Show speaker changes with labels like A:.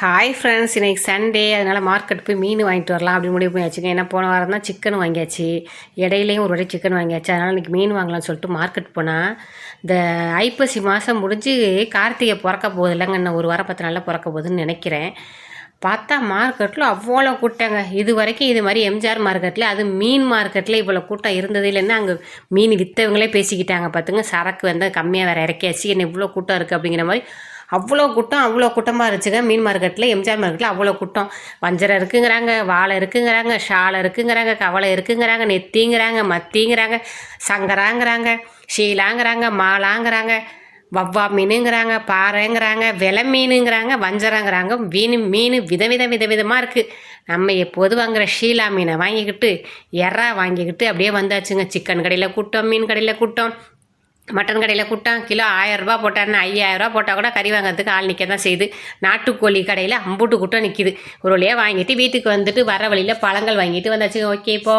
A: Hi friends, இன்றைக்கி Sunday, அதனால் market போய் மீன் வாங்கிட்டு வரலாம் அப்படின்னு முடிவு பண்ணியாச்சுங்க. ஏன்னா போன வாரம் தான் சிக்கன் வாங்கியாச்சு, இடையிலையும் ஒரு வாட்டி சிக்கன் வாங்கியாச்சு. அதனால் இன்றைக்கி மீன் வாங்கலாம்னு சொல்லிட்டு மார்க்கெட் போனால் இந்த ஐப்பசி மாதம் முடிஞ்சு கார்த்திகை பிறக்க போகுது இல்லைங்க, இன்னும் ஒரு வாரம் 10 நாளில் பிறக்க போகுதுன்னு நினைக்கிறேன். பார்த்தா மார்க்கெட்டில் அவ்வளோ கூட்டங்க. இது வரைக்கும் இது மாதிரி எம்ஜிஆர் மார்க்கெட்டில், அது மீன் மார்க்கெட்டில் இவ்வளோ கூட்டம் இருந்தது இல்லைன்னா அங்கே மீன் விற்றவங்களே பேசிக்கிட்டாங்க. பார்த்துங்க, சரக்கு வந்து கம்மியாக வேறு இறக்கியாச்சு, என்ன இவ்வளோ கூட்டம் இருக்குது அப்படிங்கிற மாதிரி அவ்வளோ கூட்டமாக இருந்துச்சுங்க. மீன் மார்க்கெட்டில், எம்ஜிஆர் மார்க்கெட்டில் அவ்வளோ கூட்டம். வஞ்சரம் இருக்குங்கிறாங்க, வாழை இருக்குங்கிறாங்க, ஷாலை இருக்குங்கிறாங்க, கவலை இருக்குங்கிறாங்க, நெத்திங்கிறாங்க, மத்திங்கிறாங்க, சங்கராங்கிறாங்க, ஷீலாங்கிறாங்க, மாலாங்கிறாங்க, வவ்வா மீனுங்கிறாங்க, பாறைங்கிறாங்க, விலை மீனுங்கிறாங்க, வஞ்சரங்கிறாங்க. மீன் விதவிதமாக இருக்குது. நம்ம எப்போது வாங்குகிற ஷீலா மீனை வாங்கிக்கிட்டு எறா வாங்கிக்கிட்டு அப்படியே வந்தாச்சுங்க. சிக்கன் கடையில் கூட்டம், மீன் கடையில் கூட்டம், மட்டன் கடையில் கூட்டம். கிலோ 1000 ரூபா போட்டாருன்னா 5000 ரூபா போட்டால் கூட கறி வாங்கிறதுக்கு ஆள் நிற்க தான் செய்யுது. நாட்டுக்கோழி கடையில் அம்புட்டு கூட்டம் நிற்கிது. ஒரு வழியாக வாங்கிட்டு வீட்டுக்கு வந்துட்டு வர வழியில் பழங்கள் வாங்கிட்டு வந்தாச்சுங்க. ஓகே, இப்போ